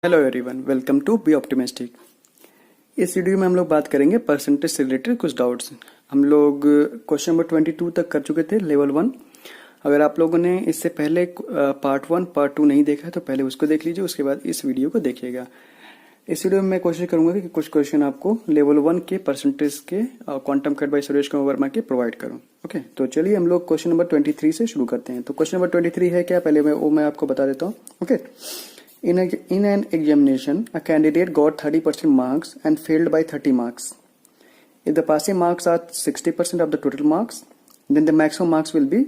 Hello everyone, welcome to be optimistic. इस video में हम लोग बात करेंगे परसेंटेज से रिलेटेड कुछ डाउट्स। हम लोग क्वेश्चन नंबर 22 तक कर चुके थे, लेवल 1। अगर आप लोगों ने इससे पहले पार्ट 1 पार्ट 2 नहीं देखा है तो पहले उसको देख लीजिए, उसके बाद इस वीडियो को देखिएगा। इस वीडियो में मैं कोशिश करूंगा कि कुछ क्वेश्चन आपको लेवल 1 के परसेंटेज के quantum cut by Suresh Kumar Verma के प्रोवाइड करूं। ओके, तो चलिए हम लोग क्वेश्चन नंबर 23 से शुरू करते हैं। तो क्वेश्चन नंबर 23 है क्या, पहले मैं आपको बता देता हूँ। Okay, In an examination, a candidate got 30% marks and failed by 30 marks. If the passing marks are 60% of the total marks, then the maximum marks will be।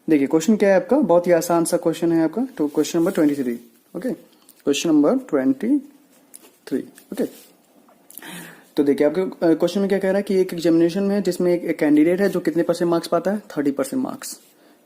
देखिए क्वेश्चन क्या है आपका, बहुत ही आसान सा क्वेश्चन है आपका। तो question number 23। Okay, question number 23। Okay, तो देखिए आपके क्वेश्चन में क्या कह रहा है कि एक एग्जामिनेशन में जिसमें एक कैंडिडेट है जो कितने परसेंट मार्क्स पाता है, 30% मार्क्स।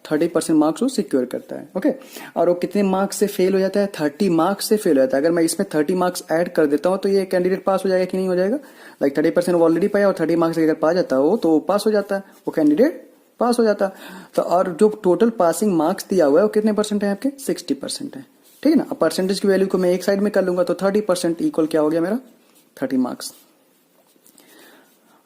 30% मार्क्स वो सिक्योर करता है। ओके, और वो कितने मार्क्स से फेल हो जाता है, 30 मार्क्स से फेल हो जाता है। अगर मैं इसमें 30 मार्क्स ऐड कर देता हूं तो ये कैंडिडेट पास हो जाएगा कि नहीं हो जाएगा। लाइक 30% वो ऑलरेडी पाया और 30 मार्क्स अगर पा जाता हो तो पास हो जाता है, वो कैंडिडेट पास हो जाता। तो और जो टोटल पासिंग मार्क्स दिया हुआ है वो कितने परसेंट है आपके, 60% है। ठीक है ना। अब परसेंटेज की वैल्यू को मैं एक साइड में कर लूंगा तो 30% इक्वल क्या हो गया मेरा, 30 मार्क्स।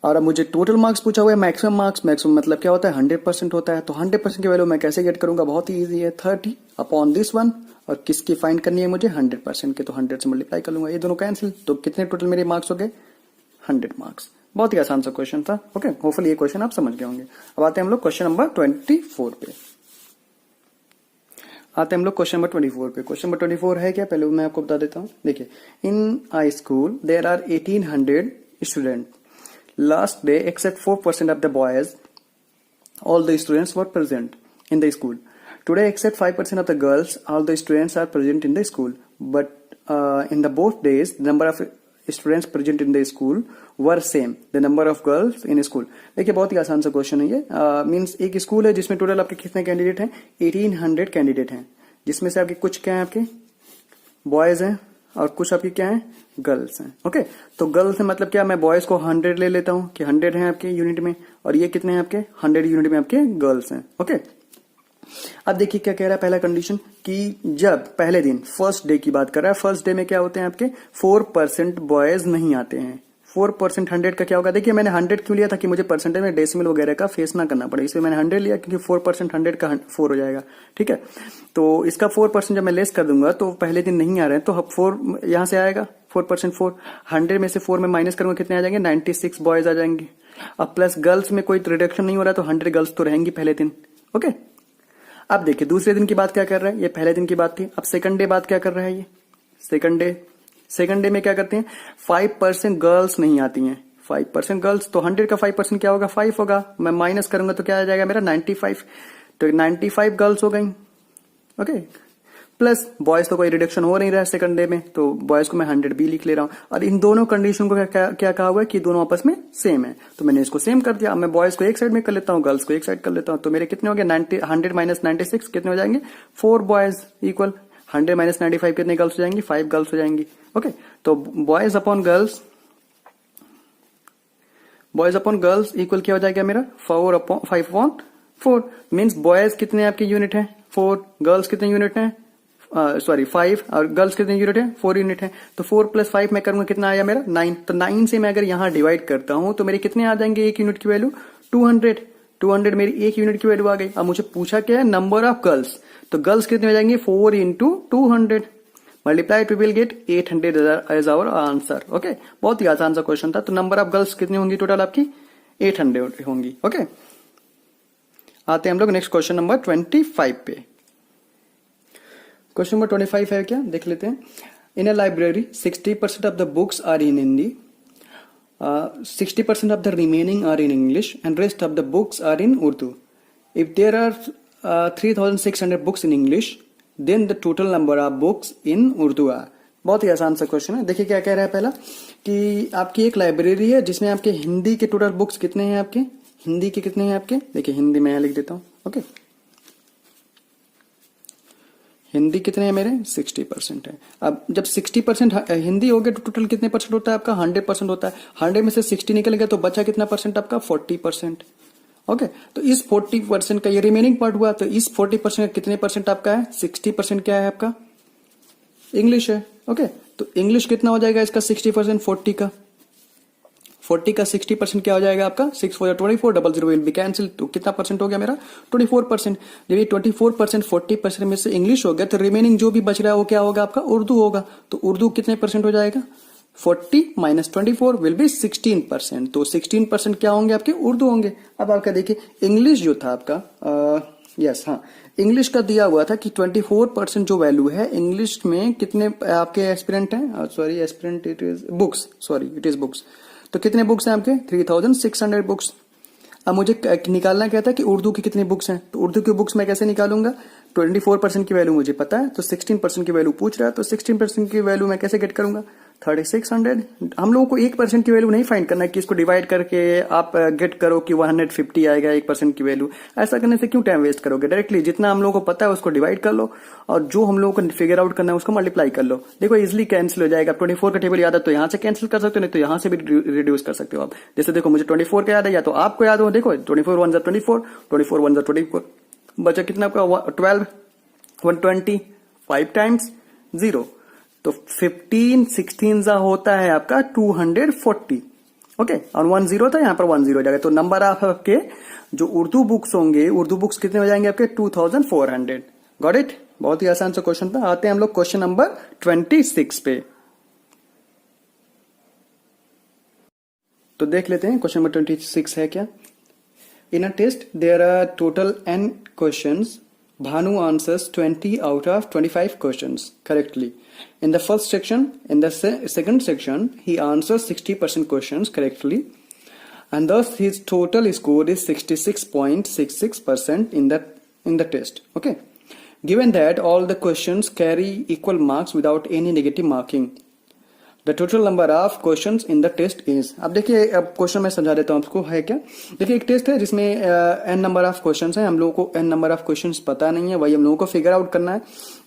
और अब मुझे टोटल मार्क्स पूछा हुआ है, मैक्सिमम मार्क्स। मैक्सिमम मतलब क्या होता है, 100% होता है। तो 100% की वैल्यू मैं कैसे गेट करूंगा, बहुत ही इजी है, 30 अपॉन दिस वन। और किसकी फाइंड करनी है मुझे, 100% के, तो 100 से मल्टीप्लाई कर लूंगा, ये दोनों कैंसिल। तो कितने टोटल मेरे मार्क्स हो गए, 100 मार्क्स। बहुत ही आसान सा क्वेश्चन था। ओके, होपफुली ये क्वेश्चन आप समझ गए होंगे। अब आते हैं हम लोग क्वेश्चन नंबर 24 पे। क्वेश्चन नंबर 24 है क्या, पहले मैं आपको बता देता हूँ। देखिए, in I school there are 1800 student. Last day, except 4% of the boys, all the students were present in the school. Today, except 5% of the girls, all the students are present in the school. But in the both days, the number of students present in the school were same. The number of girls in school. देखिए बहुत ही आसान सा question है ये। Means एक school है जिसमें टोटल आपके कितने कैंडिडेट हैं, 1800 कैंडिडेट हैं, जिसमें से आपके कुछ क्या है, आपके बॉयज हैं और कुछ आपकी क्या है, गर्ल्स हैं। ओके, तो गर्ल्स है मतलब क्या, मैं बॉयज को 100 ले लेता हूं कि 100 हैं आपके यूनिट में, और ये कितने हैं आपके, 100 यूनिट में आपके गर्ल्स हैं। ओके, अब देखिए क्या कह रहा है, पहला कंडीशन कि जब पहले दिन फर्स्ट डे की बात कर रहा है, फर्स्ट डे में क्या होते हैं आपके 4% बॉयज नहीं आते हैं। 4% 100 का क्या होगा, देखिए मैंने 100 क्यों लिया था कि मुझे परसेंटेज में डेसिमल वगैरह का फेस ना करना पड़े, इसलिए मैंने 100 लिया, क्योंकि 4% 100 का 4 हो जाएगा। ठीक है, तो इसका 4% जब मैं लेस कर दूंगा तो पहले दिन नहीं आ रहे हैं, तो 4 यहां से आएगा, 4% 4, 100 में से 4 में माइनस करूंगा, कितने आ जाएंगे, 96 बॉयज आ जाएंगे। अब प्लस गर्ल्स में कोई रिडक्शन नहीं हो रहा, तो 100 गर्ल्स तो रहेंगी पहले दिन। ओके, अब देखिए दूसरे दिन की बात क्या कर रहा है, ये पहले दिन की बात थी। अब सेकंड डे बात क्या कर रहा है, ये सेकंड डे में क्या करते हैं, 5% गर्ल्स नहीं आती हैं। 5% गर्ल्स, तो 100 का 5% क्या होगा, 5 होगा। मैं माइनस करूंगा तो क्या आ जाएगा मेरा, 95। तो 95 गर्ल्स हो गई। ओके, प्लस बॉयज तो कोई रिडक्शन हो नहीं रहा है सेकंड डे में, तो बॉयज को मैं 100 भी लिख ले रहा हूं। और इन दोनों कंडीशन को क्या कहा हुआ है कि दोनों आपस में सेम है, तो मैंने इसको सेम कर दिया। अब मैं बॉयज को एक साइड में कर लेता हूं, गर्ल्स को एक साइड कर लेता हूं, तो मेरे कितने हो गए, 100 माइनस 96 कितने हो जाएंगे, 4 बॉयज इक्वल 100 माइनस 95 कितने गर्ल्स हो जाएंगी, 5 गर्ल्स हो जाएंगी। ओके, तो बॉयज अपॉन गर्ल्स इक्वल क्या हो जाएगा मेरा, 5/4। मीन्स बॉयज कितने आपके यूनिट है, 4, गर्ल्स कितने यूनिट है, 5, और गर्ल्स कितने यूनिट है, 4 यूनिट है। तो 4 + 5 मैं करूंगा, कितना आया मेरा, 9। तो 9 से मैं अगर यहां डिवाइड करता हूं तो मेरे कितने आ जाएंगे, एक यूनिट की वैल्यू 200 मेरी एक यूनिट की वैल्यू आ गई। अब मुझे पूछा क्या है, नंबर ऑफ गर्ल्स, तो गर्ल्स कितने हो जाएंगे, 4 × 200 multiply, we will get 800 as our answer. Okay, बहुत ही आसान सा क्वेश्चन था। तो नंबर ऑफ गर्ल्स कितनी होंगी टोटल आपकी, 800 होंगी। ओके, आते हैं हम लोग नेक्स्ट क्वेश्चन नंबर 25 पे। क्वेश्चन नंबर 25 है क्या, देख लेते हैं। In a library 60% of the books are in Hindi, 60% of the remaining are in English and rest of the books are in Urdu. If there are 3600 books in English, then the total number of books in Urdu are. बहुत ही आसान सा question है। देखिए क्या कह रहा है, पहला कि आपकी एक लाइब्रेरी है जिसमें आपके हिंदी के टोटल बुक्स कितने हैं, आपके हिंदी के कितने हैं आपके, देखिए हिंदी में यहां लिख देता हूं। ओके, हिंदी कितने हैं मेरे, 60% है। अब जब 60% हिंदी हो गया तो टोटल कितने परसेंट होता है आपका, 100% होता है। 100 में से 60 निकल गया तो बचा कितना परसेंट आपका, 40%। ओके, तो इस 40% का ये रिमेनिंग पार्ट हुआ, तो इस 40% का कितने परसेंट आपका है, 60% क्या है आपका, इंग्लिश है। ओके, तो इंग्लिश कितना हो जाएगा इसका 60%, 40 का 60% क्या हो जाएगा आपका 6 4 24, 00 विल बी कैंसिल, तो कितना परसेंट हो गया मेरा 24%। जब ये 24% 40% में से इंग्लिश हो गया तो रिमेनिंग जो भी बच रहा है वो क्या होगा आपका उर्दू होगा। तो उर्दू कितने परसेंट हो जाएगा 40 माइनस 24 विल बी 16%। तो 16% क्या होंगे आपके उर्दू होंगे। अब आपका देखिए इंग्लिश जो था आपका यस हाँ, इंग्लिश का दिया हुआ था कि 24% जो वैल्यू है इंग्लिश में कितने आपके एस्पिरेंट हैं, sorry aspirant it is books, sorry it is books. तो कितने बुक्स हैं आपके 3600 बुक्स। अब मुझे निकालना क्या था कि उर्दू की कितनी बुक्स हैं, तो उर्दू की बुक्स मैं कैसे निकालूंगा 24% की वैल्यू मुझे पता है, तो 16% की वैल्यू पूछ रहा है, तो 16% की वैल्यू मैं कैसे गेट करूंगा 3600। हम लोगों को 1% की वैल्यू नहीं फाइंड करना है कि इसको डिवाइड करके आप गेट करो कि 150 आएगा 1% की वैल्यू। ऐसा करने से क्यों टाइम वेस्ट करोगे, डायरेक्टली जितना हम लोगों को पता है उसको डिवाइड कर लो और जो हम लोगों को फिगर आउट करना है उसको मल्टीप्लाई कर लो। देखो इजिली कैंसिल हो जाएगा। 24 का टेबल याद है तो यहां से कैंसिल कर सकते हो, नहीं तो यहां से भी रिड्यूस कर सकते हो आप। जैसे देखो मुझे 24 का याद है या तो आपको याद हो, देखो 24 1 24, 24 1 24, बचा कितना आपका 12, 120, 5 टाइम्स 0, तो 15 16 जा होता है आपका 240। ओके, और 10 था यहाँ पर 10 हो जाएगा। तो नंबर ऑफ आपके जो उर्दू बुक्स होंगे, उर्दू बुक्स कितने हो जाएंगे आपके 2400। Got it. बहुत ही आसान सा क्वेश्चन था। आते हैं हम लोग क्वेश्चन नंबर 26 पे। तो देख लेते हैं क्वेश्चन नंबर 26 है क्या। In a test there are total n questions. Bhanu answers 20 out of 25 questions correctly. In the first section, in the second section, he answers 60% questions correctly, and thus his total score is 66.66% in the test. Okay. Given that all the questions carry equal marks without any negative marking, the total number of questions in the test is. अब देखिए, अब question मैं समझा देता हूँ आपको है क्या। देखिए एक टेस्ट है जिसमें n नंबर ऑफ क्वेश्चंस हैं, हम लोगों को n नंबर ऑफ क्वेश्चंस पता नहीं है, वही हम लोगों को फिगर आउट करना है।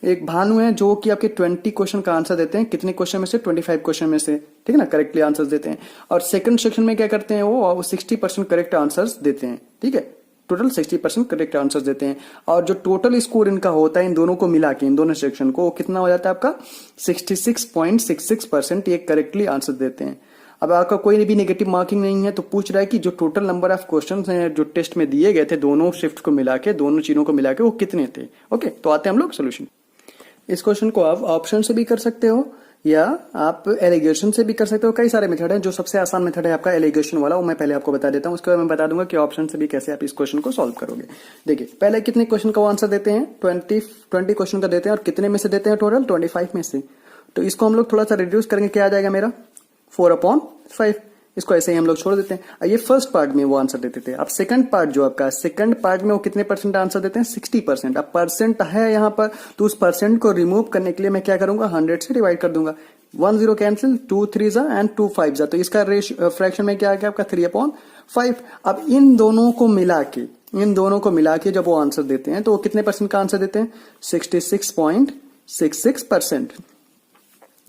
एक भानु है जो कि आपके 20 क्वेश्चन का आंसर देते हैं, कितने क्वेश्चन में से 25 क्वेश्चन में से, ठीक है ना, करेक्टली आंसर देते हैं। और सेकंड सेक्शन में क्या करते हैं वो 60% करेक्ट आंसर्स देते हैं, ठीक है, टोटल 60% करेक्ट आंसर्स देते हैं। और जो टोटल स्कोर इनका होता है इन दोनों को मिला के, इन दोनों सेक्शन को, कितना हो जाता है आपका 66.66%, ये करेक्टली आंसर देते हैं। अब आपका कोई भी नेगेटिव मार्किंग नहीं है, तो पूछ रहा है कि जो टोटल नंबर ऑफ क्वेश्चंस हैं जो टेस्ट में दिए गए थे दोनों शिफ्ट को मिला के, दोनों चीजों को मिला के, वो कितने थे। ओके, तो आते हैं हम लोग सोल्यूशन। इस क्वेश्चन को आप ऑप्शन से भी कर सकते हो या आप एलिगेशन से भी कर सकते हो। कई सारे मेथड हैं। जो सबसे आसान मेथड है आपका एलिगेशन वाला, वो मैं पहले आपको बता देता हूँ, उसके बाद मैं बता दूंगा कि ऑप्शन से भी कैसे आप इस क्वेश्चन को सॉल्व करोगे। देखिए पहले कितने क्वेश्चन का आंसर देते हैं 20 क्वेश्चन का देते हैं, और कितने में से देते हैं टोटल 25 में से। तो इसको हम लोग थोड़ा सा रिड्यूस करेंगे, क्या आ जाएगा मेरा 4/5। इसको ऐसे ही हम लोग छोड़ देते हैं। ये फर्स्ट पार्ट में वो आंसर देते थे। अब सेकंड पार्ट जो आपका, सेकंड पार्ट में वो कितने परसेंट आंसर देते हैं 60%। अब परसेंट है यहाँ पर, तो उस परसेंट को रिमूव करने के लिए मैं क्या करूंगा 100 से डिवाइड कर दूंगा। 1 0 कैंसिल, 2 3 एंड 2 5 तो इसका फ्रैक्शन में क्या आ गया आपका 3/5। अब इन दोनों को मिला के जब वो आंसर देते हैं तो वो कितने परसेंट का आंसर देते हैं 66.66%।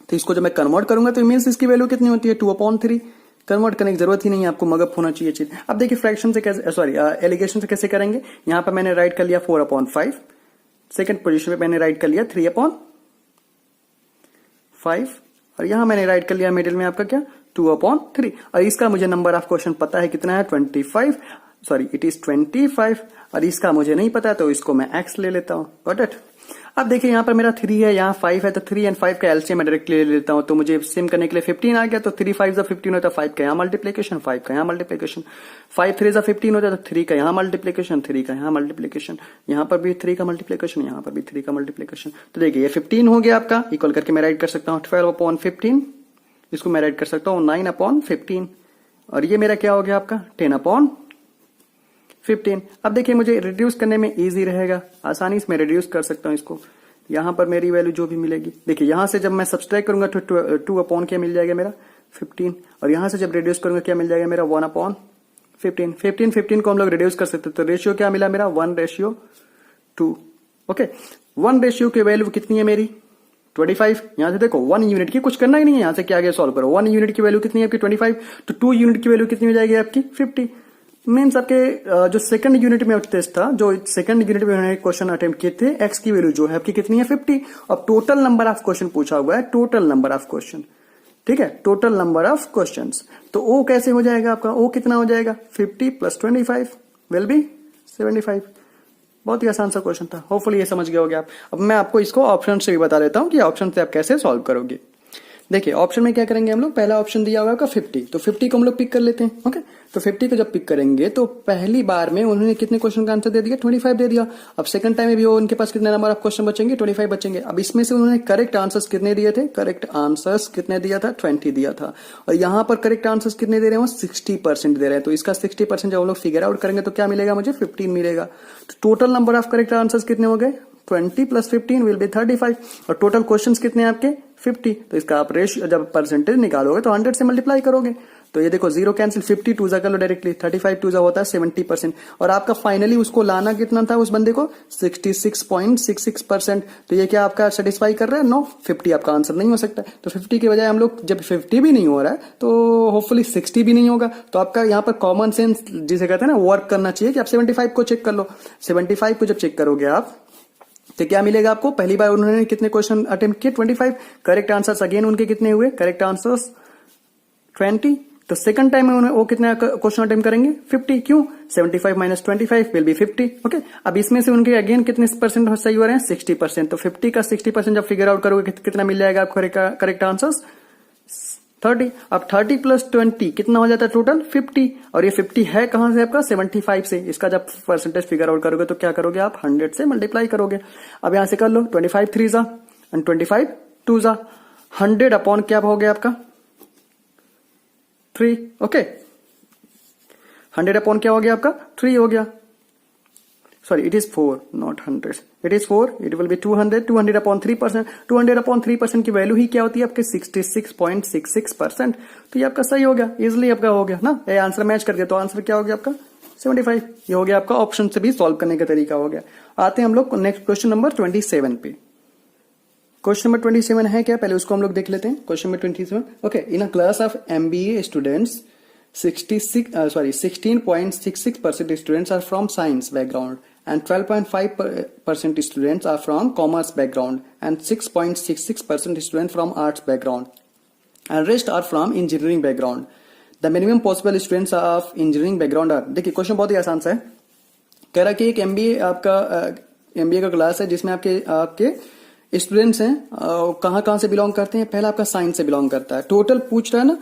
तो इसको जब मैं कन्वर्ट करूंगा तो मीन्स इसकी वैल्यू कितनी होती है 2/3। कन्वर्ट करने की जरूरत ही नहीं है आपको, मगअप होना चाहिए चीज। अब देखिए फ्रैक्शन से कैसे, सॉरी एलिगेशन से कैसे करेंगे। यहां पर मैंने राइट कर लिया 4/5, सेकंड पोजीशन पे मैंने राइट कर लिया 3/5, और यहां मैंने राइट कर लिया मिडिल में आपका क्या 2/3। और इसका मुझे नंबर ऑफ क्वेश्चन पता है कितना है 25, सॉरी इट इज 25, और इसका मुझे नहीं पता तो इसको मैं x ले लेता हूं। Got it. अब देखिए यहाँ पर मेरा 3 है, यहाँ 5 है, तो 3 और 5 का एलसीएम मैं डायरेक्टली ले लेता हूं, तो मुझे सिम करने के लिए 15 आ गया। तो 3 5 15 होता है, 5 का यहाँ मल्टीप्लीकेशन, 5 का यहाँ मल्टीप्लीकेशन, 5 3 15 होता है, तो 3 का यहाँ मल्टीप्लीकेशन, 3 का यहाँ मल्टीप्लीकेशन, यहाँ पर भी 3 का मल्टीप्लीकेशन, यहाँ पर भी 3 का मल्टीप्लीकेशन। तो देखिए ये 15 हो गया आपका, इक्वल करके मैं राइट कर सकता हूँ 12/15, इसको मैं राइट कर सकता हूँ 9/15, और ये मेरा क्या हो गया आपका 10/15। अब देखिए मुझे रिड्यूस करने में इजी रहेगा, आसानी से मैं रिड्यूस कर सकता हूं इसको। यहां पर मेरी वैल्यू जो भी मिलेगी, देखिए यहां से जब मैं सब्सट्रैक्ट करूंगा तो 2 क्या मिल जाएगा मेरा 15, और यहां से जब रिड्यूस करूंगा क्या मिल जाएगा मेरा 1/15। 15 को हम लोग रिड्यूस कर सकते हैं, तो रेशियो क्या मिला मेरा 1:2। ओके, 1 की वैल्यू कितनी है मेरी 25। यहां से देखो 1 यूनिट की कुछ करना ही नहीं है, यहां से क्या आगे सॉल्व करो। 1 यूनिट की वैल्यू कितनी है आपकी 25, तो 2 यूनिट की वैल्यू कितनी हो जाएगी आपकी 50। मीन्स आपके जो सेकंड यूनिट में टेस्ट था, जो सेकंड यूनिट में उन्होंने क्वेश्चन अटेम्प्ट किए थे, एक्स की वैल्यू जो है आपकी कितनी है 50। अब टोटल नंबर ऑफ क्वेश्चन पूछा हुआ है, टोटल नंबर ऑफ क्वेश्चन, ठीक है, टोटल नंबर ऑफ क्वेश्चंस। तो ओ कैसे हो जाएगा आपका, ओ कितना हो जाएगा 50 + 25 विल बी 75। बहुत ही आसान सा क्वेश्चन था, होपफुली ये समझ गए होगे आप। अब मैं आपको इसको ऑप्शन से भी बता देता हूं कि ऑप्शन से आप कैसे सॉल्व करोगे। देखिए ऑप्शन में क्या करेंगे हम लोग, पहला ऑप्शन दिया हुआ है आपका 50, तो 50 को हम लोग पिक कर लेते हैं। ओके, तो 50 को जब पिक करेंगे तो पहली बार में उन्होंने कितने क्वेश्चन का आंसर दे दिया, 25 दे दिया। अब सेकंड टाइम में भी उनके पास कितने नंबर ऑफ क्वेश्चन बचेंगे, 25 बचेंगे। अब इसमें से उन्होंने करेक्ट आंसर्स कितने दिए थे, करेक्ट आंसर्स कितने दिया था, 20 दिया था। और यहां पर करेक्ट आंसर्स कितने दे रहे हैं, 60% दे रहे हैं। तो इसका 60% जब हम लोग फिगर आउट करेंगे तो क्या मिलेगा, मुझे 15 मिलेगा। तो total number of correct answers कितने हो गए, 20 + 15 विल बी 35। और टोटल क्वेश्चंस कितने हैं आपके 50। तो इसका आप रेशियो जब परसेंटेज निकालोगे तो 100 से मल्टीप्लाई करोगे। तो ये देखो 0 कैंसिल, 50 2 जा कर लो डायरेक्टली, 35 2 जा होता है 70%। और आपका फाइनली उसको लाना कितना था उस बंदे को, 66.66%। तो ये क्या आपका सेटिस्फाई कर रहा है, नो, 50 आपका आंसर नहीं हो सकता। तो 50 के बजाय हम लोग जब 50 भी नहीं हो रहा है तो होपफुली 60 भी नहीं होगा। तो आपका यहाँ पर कॉमन सेंस जिसे कहते हैं ना, वर्क करना चाहिए कि आप 75 को चेक कर लो। 75 को जब चेक करोगे आप तो क्या मिलेगा आपको, पहली बार उन्होंने कितने क्वेश्चन अटेम्प्ट किए, 25। करेक्ट आंसर्स अगेन उनके कितने हुए, करेक्ट आंसर्स 20। तो सेकंड टाइम में वो कितने क्वेश्चन अटेम्प्ट करेंगे, 50। क्यों, 75 - 25 विल बी 50। ओके, अब इसमें से उनके अगेन कितने परसेंट सही हो रहे हैं, 60%। तो 50 का 60% जब फिगर आउट करोगे कितना मिल जाएगा आपको करेक्ट आंसर्स, 30। अब 30 + 20 कितना हो जाता है टोटल, 50। और ये 50 है कहां से आपका, 75 से। इसका जब परसेंटेज फिगर आउट करोगे तो क्या करोगे आप, 100 से मल्टीप्लाई करोगे। अब यहां से कर लो, 25 3 जा एंड 25 2 जा, 100 अपॉन क्या हो गया आपका 3। ओके, 100 अपॉन क्या हो गया आपका 3 हो गया। Sorry, it is 4 not 100, it is 4, it will be 200। 200 upon 3%, 200 upon 3% की वैल्यू ही क्या होती है आपके 66.66%। तो ये आपका सही हो गया, इजिली आपका हो गया ना, ये आंसर मैच कर गया। तो आंसर क्या हो गया आपका 75। ये हो गया आपका ऑप्शन से भी सॉल्व करने का तरीका हो गया। आते हैं हम लोग नेक्स्ट क्वेश्चन नंबर 27 पे। क्वेश्चन नंबर 27 है क्या, पहले उसको हम लोग देख लेते हैं। Question number 27, okay, in a class of MBA students 16.66% students are from science background and 12.5% students are from commerce background and 6.66% students from arts background and rest are from engineering background. The minimum possible students of engineering background are, देखिए question बहुत ही आसान सा है। कह रहा कि एक MBA का क्लास है जिसमें आपके स्टूडेंट्स हैं, कहाँ से बिलोंग करते हैं, पहला आपका साइंस से बिलोंग करता है। टोटल पूछ रहा है ना,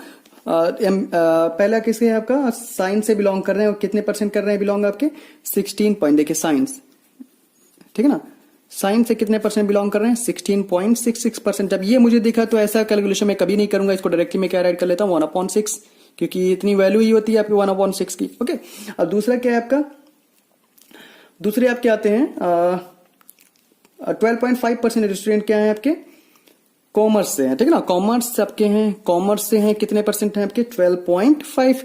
पहला किसके है आपका, साइंस से बिलोंग कर रहे हैं, कितने परसेंट कर रहे हैं बिलोंग आपके 16 पॉइंट, देखिए साइंस, ठीक है ना, साइंस से कितने परसेंट बिलोंग कर रहे हैं 16.66%। जब ये मुझे दिखा तो ऐसा कैलकुलेशन मैं कभी नहीं करूंगा, इसको डायरेक्टली मैं क्या राइट कर लेता हूँ 1/6, क्योंकि इतनी वैल्यू ही होती है आपकी 1/6 की। ओके, अब दूसरा क्या है आपका, दूसरे आपके आते हैं 12.5% स्टूडेंट क्या है आपके कॉमर्स से हैं, ठीक है ना, कॉमर्स आपके हैं, कॉमर्स से हैं, कितने परसेंट हैं आपके 12.5।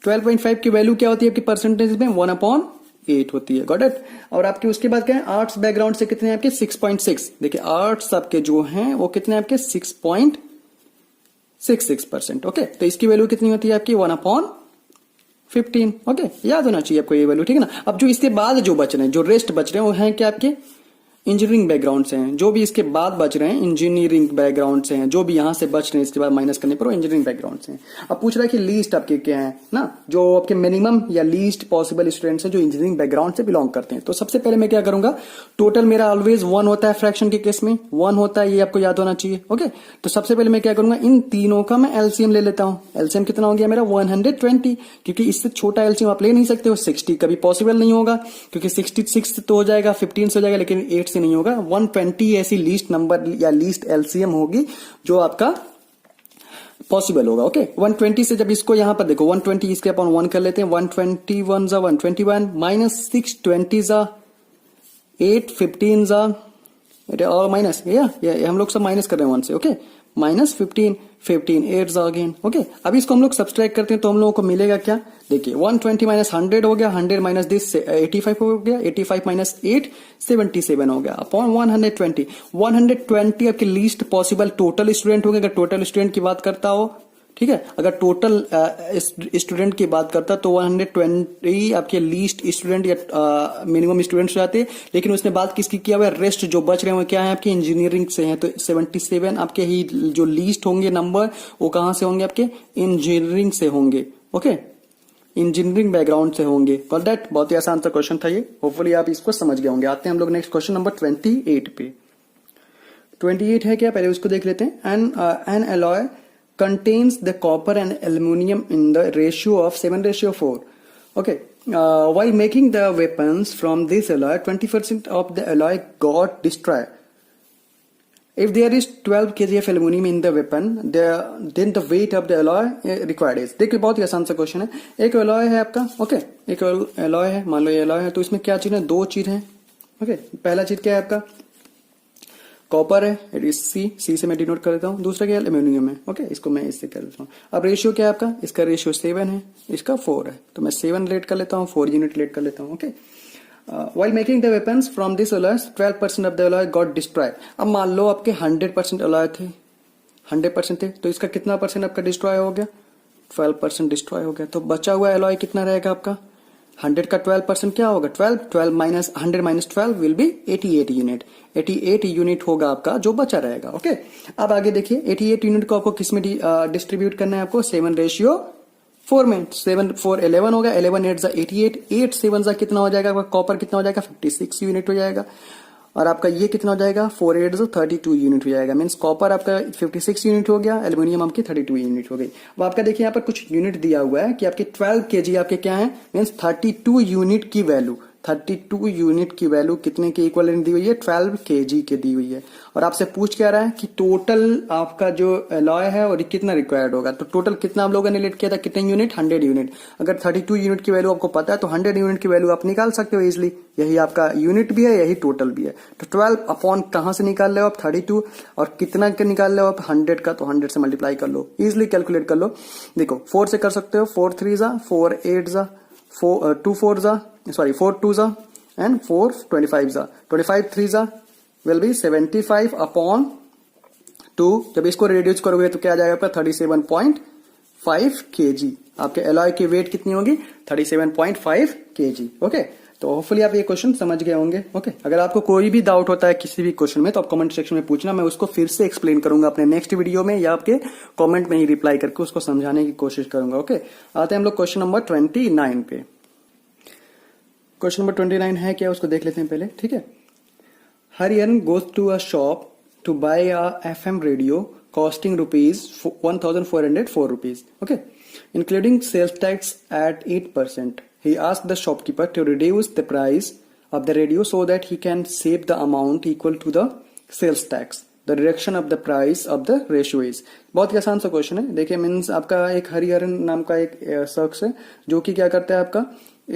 12.5 की वैल्यू क्या होती है आपकी परसेंटेज में 1/8 होती है, गॉट इट। और आपके उसके बाद क्या है, आर्ट्स बैकग्राउंड से कितने हैं आपके 6.6। देखिए आर्ट्स आपके जो हैं वो कितने आपके 6.66%। ओके, तो इसकी वैल्यू कितनी होती है आपकी 1/15। ओके, याद होना चाहिए आपको ये वैल्यू, ठीक है ना। अब जो इसके बाद जो बच रहे हैं, जो रेस्ट बच रहे हैं वो हैं क्या आपके इंजीनियरिंग बैकग्राउंड से हैं, जो भी इसके बाद बच रहे हैं इंजीनियरिंग बैकग्राउंड से हैं, जो भी यहां से बच रहे हैं इसके बाद माइनस करने पर वो इंजीनियरिंग बैकग्राउंड से हैं। अब पूछ रहा है कि लीस्ट आपके क्या है ना, जो आपके मिनिमम या लीस्ट पॉसिबल स्टूडेंट्स हैं जो इंजीनियरिंग बैकग्राउंड से बिलोंग करते हैं। तो सबसे पहले मैं क्या करूंगा, टोटल मेरा ऑलवेज 1 होता है, फ्रैक्शन के केस में 1 होता है, ये आपको याद होना चाहिए। ओके, तो सबसे पहले मैं क्या करूंगा, इन तीनों का मैं एलसीएम ले लेता हूं। एलसीएम कितना हो गया मेरा 120, क्योंकि इससे छोटा एलसीएम आप ले नहीं सकते हो, 60 कभी पॉसिबल नहीं होगा, क्योंकि 66 तो हो जाएगा, 15 से हो जाएगा, लेकिन 8 से नहीं होगा। 120 ऐसी लीस्ट नंबर या लीस्ट एलसीएम होगी जो आपका पॉसिबल होगा। ओके, 120 से जब इसको यहां पर देखो 120 इसके अपन 1 कर लेते हैं, 121 जा 121 माइनस 620 जा 8 15 जा और माइनस ये हम लोग सब माइनस कर रहे हैं 1 से। ओके, माइनस 15 15 8 जा अगेन। ओके, अब इसको हम लोग सब्सट्रैक्ट करते हैं तो हम लोगों को मिलेगा क्या, देखिए 120 माइनस 100 हो गया, 100 माइनस दिस 85 हो गया, 85 माइनस 8 77 हो गया अपॉन 120 आपके लीस्ट पॉसिबल टोटल स्टूडेंट होंगे, अगर टोटल स्टूडेंट की बात करता हो, ठीक है। अगर टोटल स्टूडेंट की बात करता तो 120 आपके लीस्ट स्टूडेंट या मिनिमम स्टूडेंट्स जाते, लेकिन उसने बात किसकी किया हुआ, रेस्ट जो बच रहे हैं वो क्या है आपके इंजीनियरिंग से हैं, तो 77 आपके ही जो लीस्ट होंगे नंबर वो कहां से होंगे आपके इंजीनियरिंग से होंगे। ओके, इंजीनियरिंग बैकग्राउंड से होंगे। Got that? बहुत ही आसान सा क्वेश्चन था ये, होपफुली आप इसको समझ गए होंगे। आते हैं हम लोग नेक्स्ट क्वेश्चन नंबर 28 पे। 28 है क्या, पहले उसको देख लेते हैं। N alloy contains the copper and aluminum in the ratio of 7:4. Okay. While making the weapons from this alloy, 20% of the alloy got destroyed. If there is 12 kg of aluminum in the weapon, then the weight of the alloy required is. देखिए बहुत ही आसान सा question है। एक alloy है आपका, okay, एक एलॉय है, मान लो ये एलॉय है, तो इसमें क्या चीज है, दो चीज है। ओके, पहला चीज क्या है आपका, कॉपर है, इट इज सी से मैं डिनोट कर देता हूँ। दूसरा क्या है, एल्यूमिनियम है। ओके, इसको मैं इससे कर देता हूँ। अब रेशियो क्या है आपका, इसका रेशियो 7 है, इसका 4 है, तो मैं 7 रिलेट कर लेता हूँ, 4 यूनिट रिलेट कर लेता हूँ। Okay, while making the weapons from this alloy 12% of the alloy got destroyed. अब मान लो आपके 100% alloy थे, 100% थे, तो इसका कितना परसेंट आपका डिस्ट्रॉय हो गया, 12% डिस्ट्रॉय हो गया। तो बचा हुआ एलॉय कितना रहेगा आपका, 100 का 12% क्या होगा, 12 minus 100 minus 12 will be 88 unit. 88 unit होगा आपका जो बचा रहेगा। ओके, अब आगे देखिए, 88 यूनिट को आपको किस में डिस्ट्रीब्यूट करना है, आपको 7:4 में। 7 4 11 होगा, 11 8 जा 88, 8 7 जा कितना हो जाएगा आपका, कॉपर कितना हो जाएगा, 56 यूनिट हो जाएगा। और आपका ये कितना हो जाएगा, 4 8 जा 32 यूनिट हो जाएगा। मीन्स कॉपर आपका 56 यूनिट हो गया, एल्यूमिनियम आपकी 32 यूनिट हो गई। अब आपका देखिए यहाँ पर कुछ यूनिट दिया हुआ है कि आपके 12 kg आपके क्या है, मीन्स 32 यूनिट की वैल्यू, 32 यूनिट की वैल्यू कितने के इक्वल दी हुई है, 12 kg के दी हुई है। और आपसे पूछ क्या रहा है कि टोटल आपका जो एलॉय है और कितना रिक्वायर्ड होगा, तो टोटल कितना आप लोगों ने लेट किया था, कितने यूनिट, 100 यूनिट। अगर 32 यूनिट की वैल्यू आपको पता है तो 100 यूनिट की वैल्यू आप निकाल सकते हो इजिली। यही आपका यूनिट भी है, यही टोटल भी है। तो 12 अपॉन कहां से निकाल रहे हो आप, 32, और कितना के निकाल रहे हो आप, 100 का, तो 100 से मल्टीप्लाई कर लो, इजिली कैलकुलेट कर लो। देखो 4 से कर सकते हो, 4 3 जा 4 8 जा 2 4 जा, सॉरी 4 2 जा एंड 4 25 जा, 25 3 जा विल बी 75 अपॉन 2। जब इसको रिड्यूस करोगे तो क्या आ जाएगा आपका 37.5 kg। आपके एलॉय की वेट कितनी होगी, 37.5 kg। ओके, तो होपफुली आप ये क्वेश्चन समझ गए होंगे। ओके, अगर आपको कोई भी डाउट होता है किसी भी क्वेश्चन में तो आप कमेंट सेक्शन में पूछना, मैं उसको फिर से एक्सप्लेन करूंगा अपने नेक्स्ट वीडियो में, या आपके कमेंट में ही रिप्लाई करके उसको समझाने की कोशिश करूंगा। ओके, आते हैं हम लोग क्वेश्चन नंबर 29 पे। क्वेश्चन नंबर 29 है क्या, उसको देख लेते हैं पहले। ठीक है, Hariharan goes to a shop to buy a FM radio costing rupees 1,404 rupees. Okay, including sales tax at 8%. He asked the shopkeeper to reduce the price of the radio so that he can save the amount equal to the sales tax. The reduction of the price of the ratio is. बहुत ही आसान सा question है। देखिए, means आपका एक हरिहरन नाम का एक शख्स है जो कि क्या करता है, आपका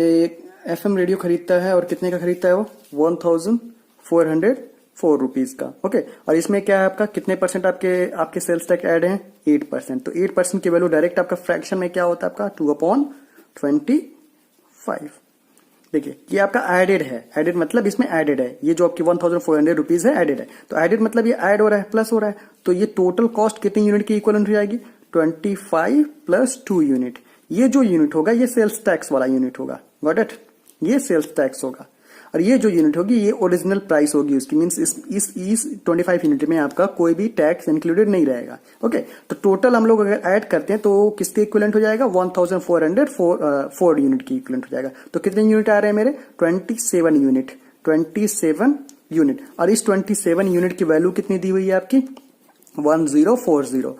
एक FM रेडियो खरीदता है, और कितने का खरीदता है वो, 1,404 रुपीज का। ओके, और इसमें क्या है आपका, कितने परसेंट आपके सेल्स टैक्स ऐड है, 8%। तो 8% की वैल्यू डायरेक्ट आपका फ्रैक्शन में क्या होता है आपका, 2/25। देखिए, ये आपका एडेड है। एडेड मतलब इसमें एडेड है, ये जो आपकी 1,400 रुपीज है एडेड है। तो एडेड मतलब ये ऐड हो रहा है, प्लस हो रहा है। तो ये टोटल कॉस्ट कितनी यूनिट की इक्वलेंट हो जाएगी, 25 + 2 यूनिट। ये जो यूनिट होगा ये सेल्स टैक्स वाला यूनिट होगा। गॉट इट, ये सेल्स टैक्स होगा। और ये जो यूनिट होगी ये ओरिजिनल प्राइस होगी उसकी, मींस इस 25 यूनिट में आपका कोई भी टैक्स इंक्लूडेड नहीं रहेगा। ओके, तो टोटल हम लोग अगर ऐड करते हैं तो किसके इक्विवेलेंट हो जाएगा, 1,404 यूनिट की इक्विवेलेंट हो जाएगा। तो कितने यूनिट आ रहे हैं मेरे, 27 यूनिट, 27 यूनिट। और इस 27 यूनिट की वैल्यू कितनी दी हुई है आपकी, 1040।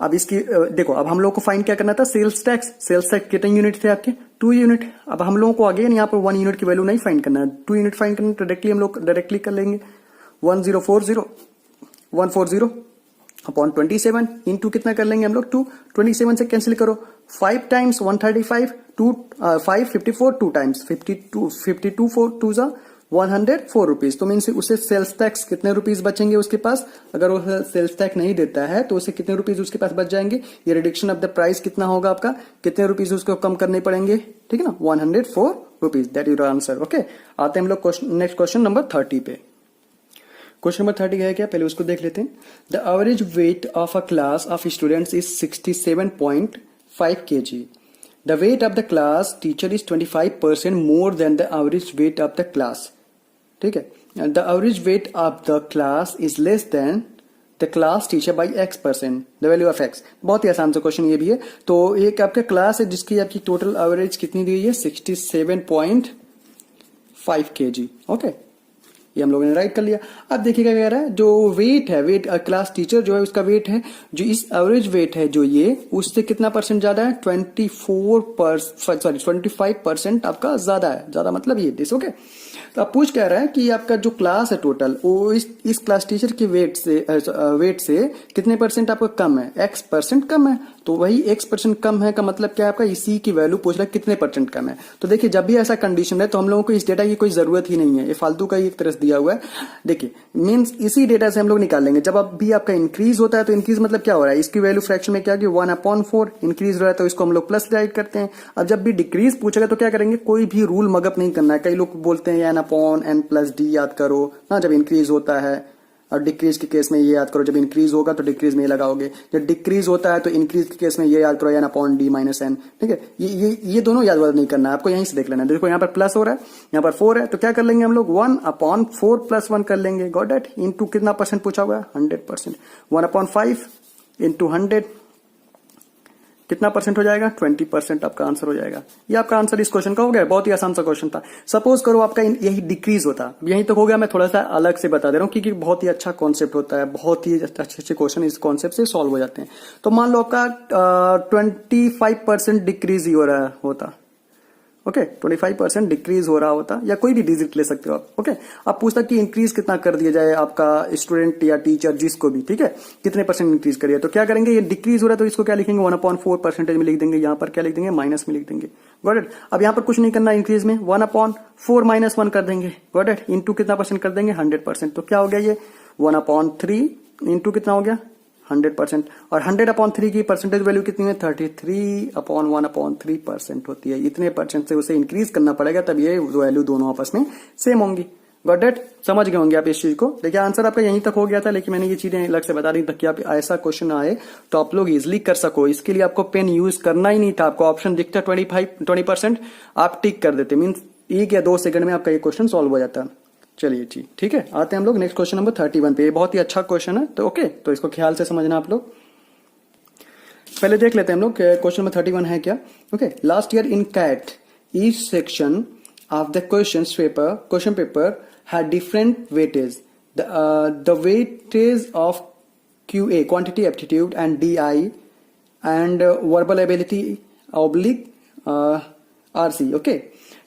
अब इसकी देखो, अब हम लोग को फाइंड क्या करना था, सेल्स टैक्स। सेल्स टैक्स कितने यूनिट थे आपके, 2 यूनिट। अब हम लोगों को आगे यहाँ पर 1 यूनिट की वैल्यू नहीं फाइंड करना है, 2 यूनिट फाइंड करना है। डायरेक्टली हम लोग डायरेक्टली कर लेंगे, 140 अपॉन 27 इंटू कितना कर लेंगे हम लोग, 2। 27 से कैंसिल करो, 5 टाइम्स 135, 5 54, 2 टाइम्स 52 4 2 जा 104 रुपीज। तो मीन्स उसे सेल्स टैक्स कितने रुपीज बचेंगे उसके पास, अगर वो सेल्स टैक्स नहीं देता है तो उसे कितने रुपीज उसके पास बच जाएंगे। ये रिडक्शन ऑफ द प्राइस कितना होगा आपका, कितने रुपीज उसको कम करने पड़ेंगे, ठीक है ना, 104 rupees. That is your answer. Okay, आते हैं हम लोग नेक्स्ट क्वेश्चन नंबर 30 पे। क्वेश्चन नंबर 30 है क्या, पहले उसको देख लेते हैं. The average weight of a class of students is 67.5 kg. The weight of the class teacher is 25% more than the average weight of the class. ठीक है. The average weight of the class is less than the class teacher by X%. The value of X. बहुत ही आसान सा question ये भी है. तो एक आपका क्लास है जिसकी आपकी टोटल एवरेज कितनी दी हुई है, 67.5 kg. ओके, ये हम लोगों ने राइट कर लिया. अब देखिएगा क्या कह रहा है, जो वेट है, वेट क्लास टीचर जो है उसका वेट है, जो इस एवरेज वेट है जो ये, उससे कितना परसेंट ज्यादा है, 25% आपका ज्यादा है. ज्यादा मतलब ये दिस. ओके, तो आप पूछ कह रहा है कि आपका जो क्लास है टोटल वो इस क्लास टीचर के वेट से कितने परसेंट आपका कम है, X% कम है. तो वही X% कम है का मतलब क्या है आपका, इसी की वैल्यू पूछ रहा है कितने परसेंट कम है. तो देखिए जब भी ऐसा कंडीशन है तो हम लोगों को इस डेटा की कोई जरूरत ही नहीं है, ये फालतू का ही एक तरह से दिया हुआ है. देखिए मीन्स इसी डेटा से हम लोग निकालेंगे. जब अब भी आपका इंक्रीज होता है तो इंक्रीज मतलब क्या हो रहा है, इसकी वैल्यू फ्रैक्शन में क्या कि 1/4 इंक्रीज हो रहा है तो इसको हम लोग प्लस राइट करते हैं. अब जब भी डिक्रीज पूछेगा तो क्या करेंगे, कोई भी रूल मगअप नहीं करना है. कई लोग बोलते हैं n/n+d याद करो ना जब इंक्रीज होता है, और डिक्रीज के केस में ये याद करो जब इंक्रीज होगा तो डिक्रीज में ये लगाओगे, जब डिक्रीज होता है तो इंक्रीज के केस में ये याद करो n/d-n. ठीक है, ये दोनों याद नहीं करना है आपको, यहीं से देख लेना है. देखो यहाँ पर प्लस हो रहा है, यहाँ पर 4 है, तो क्या कर लेंगे हम लोग 1/4 + 1 कर लेंगे. Got it. इनटू कितना परसेंट पूछा हुआ है, 100%. 1/5 इंटू 100 कितना परसेंट हो जाएगा, 20% आपका आंसर हो जाएगा. ये आपका आंसर इस क्वेश्चन का हो गया. बहुत ही आसान सा क्वेश्चन था. सपोज करो आपका यही डिक्रीज होता, यहीं तक हो गया. मैं थोड़ा सा अलग से बता दे रहा हूँ क्योंकि बहुत ही अच्छा कॉन्सेप्ट होता है, बहुत ही अच्छे क्वेश्चन इस कॉन्सेप्ट से सॉल्व हो जाते हैं. तो मान लो आपका 25% डिक्रीज ही हो रहा होता. ओके, 25% डिक्रीज हो रहा होता, या कोई भी डिजिट ले सकते हो आप. ओके, आप पूछता कि इंक्रीज कितना कर दिया जाए आपका स्टूडेंट या टीचर जिसको भी, ठीक है, कितने परसेंट इंक्रीज करिए. तो क्या करेंगे, ये डिक्रीज हो रहा है तो इसको क्या लिखेंगे, 1/4% में लिख देंगे. यहाँ पर क्या लिख देंगे, माइनस में लिख देंगे. Got it. अब यहाँ पर कुछ नहीं करना, इंक्रीज में 1/4 - 1 कर देंगे. Got it. इंटू कितना परसेंट कर देंगे, 100%. तो क्या हो गया, ये 1/3 इंटू कितना हो गया, 100%. और 100/3 की परसेंटेज वैल्यू कितनी है, 33/1/3% होती है. इतने परसेंट से उसे इंक्रीज करना पड़ेगा तब ये वैल्यू दोनों आपस में सेम होंगी. Got it. समझ गए होंगे आप इस चीज को. देखिए आंसर आपका यहीं तक हो गया था, लेकिन मैंने ये चीजें अलग से बता दी ताकि आप ऐसा क्वेश्चन आए तो आप लोग इजिली कर सको. इसके लिए आपको पेन यूज करना ही नहीं था. आपको ऑप्शन दिखता 20% आप टिक कर देते, मीन्स 1 या 2 सेकंड में आपका ये क्वेश्चन सॉल्व हो जाता. चलिए ठीक है, आते हैं हम लोग नेक्स्ट क्वेश्चन नंबर 31 पे. ये बहुत ही अच्छा क्वेश्चन है, तो ओके, तो इसको ख्याल से समझना आप लोग. पहले देख लेते हैं हम लोग क्वेश्चन नंबर 31 है क्या. Okay, last year in CAT each section of the question paper had different weightage. The weightage of QA, quantity aptitude, and DI, and verbal ability / RC. Okay.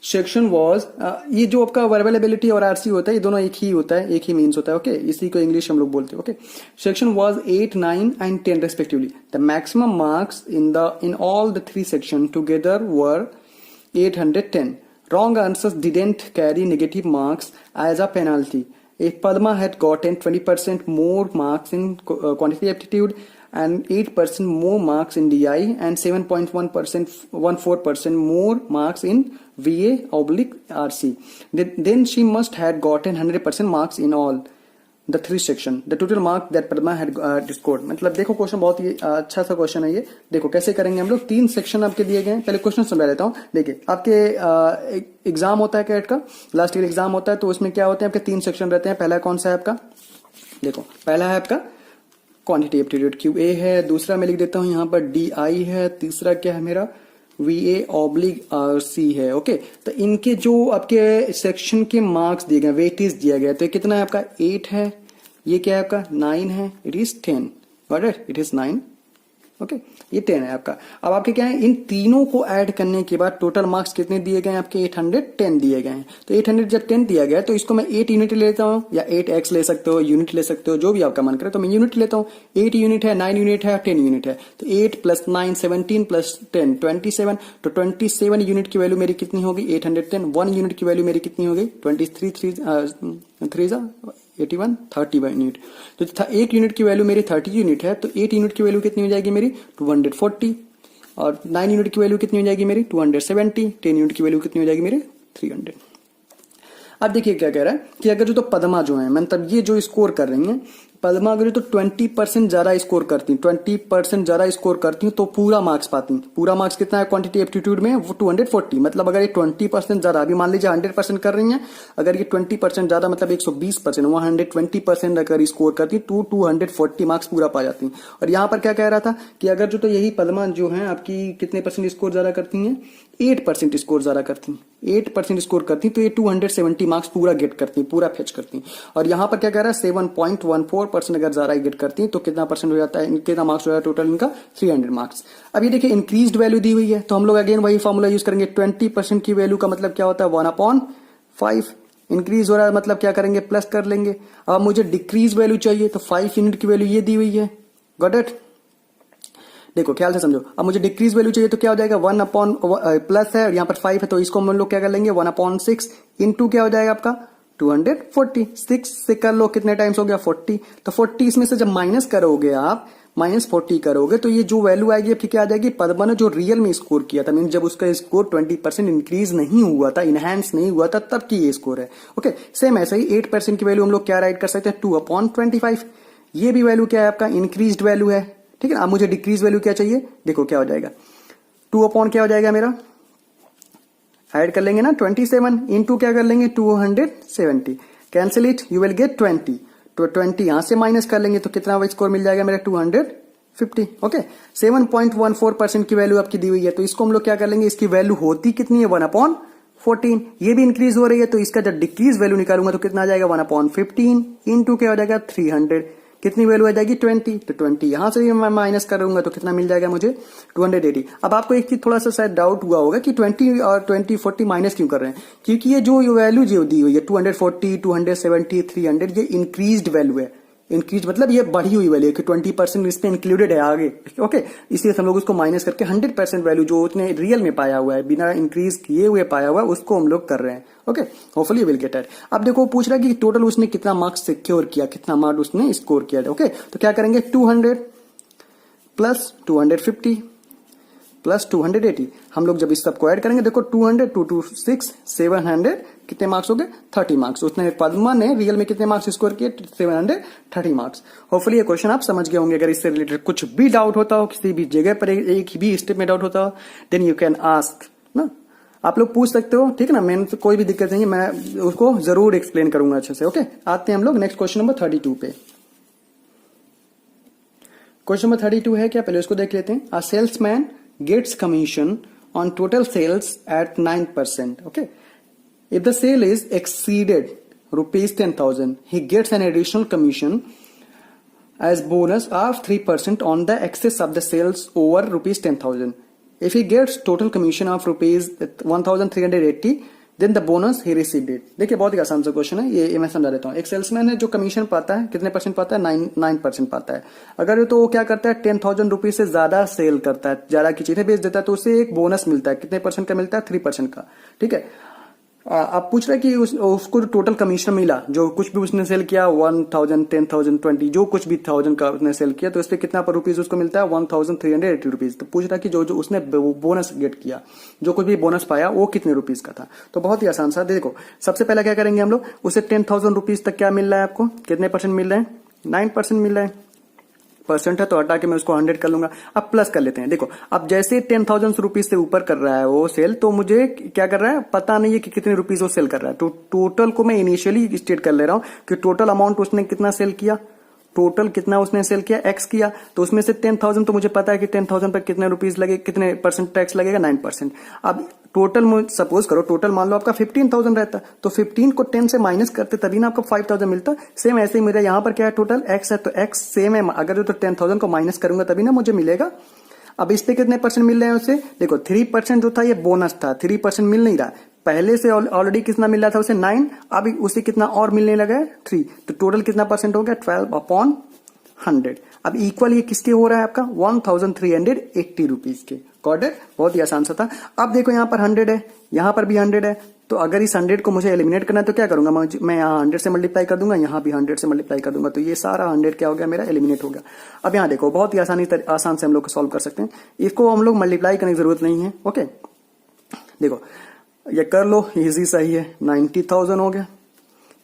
Section was, ये जो आपका verbal ability और RC होता है, ये दोनों एक ही होता है, एक ही मीन्स होता है. ओके, इसी को इंग्लिश हम लोग बोलते हैं. Okay, section was 8, 9 and 10 respectively. The maximum marks in all the 3 section together were 810. Wrong answers didn't carry negative marks as a penalty. If Padma had gotten 20% more marks in quantity aptitude and 8% more marks in DI and 7.14% more marks in VA/RC, then she must had gotten 100% marks in all the 3 section. The total mark that Padma had scored. मतलब देखो question बहुत ही अच्छा सा question है ये. देखो कैसे करेंगे हम लोग. 3 सेक्शन आपके दिए गए हैं. पहले क्वेश्चन समझा लेता हूँ. देखिए आपके एग्जाम होता है कैट का, लास्ट ईयर एग्जाम होता है, तो उसमें क्या होते हैं आपके 3 सेक्शन रहते हैं. पहला कौन सा है आपका, देखो पहला है आपका क्वांटिटी एप्टीट्यूड QA है. दूसरा मैं लिख देता हूँ यहाँ पर DI है. तीसरा क्या है मेरा, VA/RC है. ओके, तो इनके जो आपके सेक्शन के मार्क्स दिए गए, वेटेज दिया गया, तो कितना है आपका 8 है, ये क्या है आपका 9 है, it is 10. Got it. It is 9. Okay, ये 10 है आपका. अब आपके क्या है, इन तीनों को ऐड करने के बाद टोटल मार्क्स कितने दिए गए आपके, 810 दिए गए हैं. तो 800 जब 10 दिया गया तो इसको मैं 8 यूनिट लेता हूँ, या 8x ले सकते हो, यूनिट ले सकते हो, जो भी आपका मन करे. तो मैं यूनिट लेता हूँ. 8 यूनिट है, 9 यूनिट है, 10 यूनिट है. तो 8 + 9 17 + 10 27. तो 27 यूनिट की वैल्यू मेरी कितनी होगी, 810. 1 यूनिट की वैल्यू मेरी कितनी होगी, 23 3 81 30 यूनिट. तो 1 यूनिट की वैल्यू मेरी 30 यूनिट है. तो 8 यूनिट की वैल्यू कितनी हो जाएगी मेरी, 240. और 9 यूनिट की वैल्यू कितनी हो जाएगी मेरी, 270. 10 यूनिट की वैल्यू कितनी हो जाएगी मेरी, 300. अब देखिए क्या कह रहा है कि अगर जो तो पद्मा जो है मतलब ये जो स्कोर कर रही हैं, पद्मा अगर तो 20% ज्यादा स्कोर करती, 20% ज्यादा स्कोर करती तो पूरा मार्क्स पाती। पूरा मार्क्स कितना है क्वांटिटी एप्टीट्यूड में, वो 240। मतलब अगर ये 20% ज्यादा, अभी मान लीजिए 100% कर रही हैं, अगर ये 20% ज्यादा मतलब 120%, 120% अगर स्कोर करती तो 240 मार्क्स पूरा पा जाती। और यहाँ पर क्या कह रहा था कि अगर जो तो यही पद्मा जो है आपकी कितने परसेंट स्कोर ज्यादा करती हैं, 8% स्कोर ज्यादा करती, 8% स्कोर करती तो ये 270 मार्क्स पूरा गेट करती, पूरा फेच करती। और यहाँ पर क्या कह रहा है 7.14% अगर ज्यादा गेट करती तो कितना परसेंट हो जाता है, कितना मार्क्स हो जाता है टोटल इनका, 300 मार्क्स। अब ये देखिए इंक्रीज्ड वैल्यू दी हुई है तो हम लोग अगेन वही फॉर्मूला यूज करेंगे। 20% की वैल्यू का मतलब क्या होता है 1/5। इंक्रीज हो रहा है मतलब क्या करेंगे, प्लस कर लेंगे। अब मुझे डिक्रीज वैल्यू चाहिए तो 5 यूनिट की वैल्यू ये दी हुई है, गॉट इट। देखो ख्याल से समझो, अब मुझे डिक्रीज वैल्यू चाहिए तो क्या हो जाएगा 1 प्लस है और यहाँ पर 5 है तो इसको हम लोग क्या कर लेंगे 1/6 इंटू क्या हो जाएगा आपका 240। 6 से कर लो कितने टाइम्स हो गया 40। तो 40 इसमें से जब माइनस करोगे आप, -40 करोगे तो ये जो वैल्यू आएगी आपकी क्या आ जाएगी, पद्मा ने जो रियल में स्कोर किया था, मीन जब उसका स्कोर 20% इंक्रीज नहीं हुआ था, इनहैंस नहीं हुआ था, तब की ये स्कोर है। ओके, सेम ऐसे ही 8% की वैल्यू हम लोग क्या राइट कर सकते हैं 2/25। ये भी वैल्यू क्या है आपका इंक्रीज्ड वैल्यू है, ठीक है। अब मुझे डिक्रीज वैल्यू क्या चाहिए, देखो क्या हो जाएगा 2 क्या हो जाएगा मेरा, ऐड कर लेंगे ना 27 इंटू क्या कर लेंगे 270, cancel it, you will get 20। तो 20 यहां से माइनस कर लेंगे तो कितना स्कोर मिल जाएगा मेरा 250। ओके, 7.14% की वैल्यू आपकी दी हुई है तो इसको हम लोग क्या कर लेंगे, इसकी वैल्यू होती कितनी है 1/14। ये भी इंक्रीज हो रही है तो इसका जब डिक्रीज वैल्यू निकालूंगा तो कितना आ जाएगा 1/15 इंटू क्या हो जाएगा 300। कितनी वैल्यू आ जाएगी 20, तो 20 यहां से भी मैं माइनस करूंगा तो कितना मिल जाएगा मुझे 280। अब आपको एक चीज थोड़ा सा शायद डाउट हुआ होगा कि 20 और 40 माइनस क्यों कर रहे हैं, क्योंकि ये जो वैल्यू जो दी हुई है 240, 270, 300 ये इंक्रीज्ड वैल्यू है। इंक्रीज मतलब ये बढ़ी हुई वैल्यू है कि 20% इसमें इंक्लूडेड है आगे, ओके। इसलिए हम लोग उसको माइनस करके 100% वैल्यू जो उसने रियल में पाया हुआ है बिना इंक्रीज किए हुए पाया हुआ है उसको हम लोग कर रहे हैं। Okay, hopefully will get it. अब देखो पूछ रहा है कि टोटल उसने कितना मार्क्स सिक्योर किया, कितना मार्क्स उसने स्कोर किया। ओके, तो क्या करेंगे 200 प्लस 250 प्लस 280, हम लोग जब इस सबको ऐड करेंगे देखो 200 2 2 6 700 कितने मार्क्स हो गए 30 मार्क्स। उसने पद्मा ने रियल में कितने मार्क्स स्कोर किए 730 मार्क्स। होपफुली ये क्वेश्चन आप समझ गए होंगे। अगर इससे रिलेटेड कुछ भी डाउट होता हो, किसी भी जगह पर एक भी स्टेप में डाउट होता हो, देन यू कैन आस्क ना, आप लोग पूछ सकते हो, ठीक है ना। मैंने तो कोई भी दिक्कत नहीं है, मैं उसको जरूर एक्सप्लेन करूंगा अच्छे से। ओके, आते हैं हम लोग नेक्स्ट क्वेश्चन नंबर 32 पे। क्वेश्चन नंबर 32 है क्या, पहले उसको देख लेते हैं। अ salesman gets commission on total sales at 9%. Okay, if the sale is exceeded rupees 10,000, he gets an additional commission as bonus of 3% on the excess of the sales over rupees 10,000. If he gets total commission of rupees 1,380, then the bonus he received it. देखिए बहुत ही आसान सा question है, ये मैं समझा देता हूँ। एक सेल्समैन है जो कमीशन पाता है, कितने परसेंट पाता है 9% पाता है। अगर तो वो क्या करता है 10,000 रुपीज से ज्यादा सेल करता है, ज्यादा की चीजें बेच देता है तो उसे एक बोनस मिलता है। कितने परसेंट का मिलता है 3% का, ठीक है। आप पूछ रहे कि उसको टोटल कमीशन मिला, जो कुछ भी उसने सेल किया 1,000 10,000 20 जो कुछ भी 1000 का उसने सेल किया तो इस पे कितना पर रुपीज उसको मिलता है 1,380 रुपीज। तो पूछ रहा कि जो उसने बोनस गेट किया, जो कुछ भी बोनस पाया वो कितने रुपीज का था। तो बहुत ही आसान सा, देखो सबसे पहले क्या करेंगे हम लोग, उसे 10,000 रुपीज तक क्या मिल रहा है आपको, कितने परसेंट मिल रहे हैं 9% मिल रहा है। परसेंट है तो हटा के मैं उसको 100 कर लूंगा। अब प्लस कर लेते हैं। देखो अब जैसे 10,000 रुपीज से ऊपर कर रहा है वो सेल, तो मुझे क्या कर रहा है पता नहीं है कि कितने रुपीज वो सेल कर रहा है। तो टोटल को मैं इनिशियली स्टेट कर ले रहा हूं कि टोटल अमाउंट उसने कितना सेल किया, टोटल कितना उसने सेल किया एक्स किया, तो उसमें से 10,000 तो मुझे पता है कि 10,000 पर कितने रुपीज लगे, कितने परसेंट टैक्स लगेगा 9%। अब टोटल सपोज करो टोटल मान लो आपका 15,000 रहता, तो 15 को 10 से माइनस करते तभी ना आपको 5,000 मिलता। सेम ऐसे ही मेरा यहाँ पर क्या है टोटल एक्स है, तो एक्स सेम है, अगर तो 10,000 को माइनस करूंगा तभी ना मुझे मिलेगा। अब इस पे कितने परसेंट मिल रहे हैं उसे, देखो 3% जो था ये बोनस था, 3% मिल नहीं रहा, पहले से ऑलरेडी कितना मिल रहा था उसे 9, अब उसे कितना और मिलने लगा है 3, तो टोटल कितना परसेंट हो गया 12/100। अब इक्वल ये किसके हो रहा है आपका 1,380 रुपीज के। गॉट इट, बहुत ही आसान सा था। अब देखो यहाँ पर 100 है, यहाँ पर भी 100 है, तो अगर इस 100 को मुझे एलिमिनेट करना है तो क्या करूंगा मैं यहाँ 100 से मल्टीप्लाई कर दूंगा, यहाँ भी 100 से मल्टीप्लाई कर दूंगा, तो ये सारा 100 क्या हो गया मेरा एलिमिनेट हो गया। अब यहाँ देखो बहुत ही आसान से हम लोग सॉल्व कर सकते हैं, इसको हम लोग मल्टीप्लाई करने की जरूरत नहीं है। ओके, देखो ये कर लो, इजी सही है, 90,000 हो गया,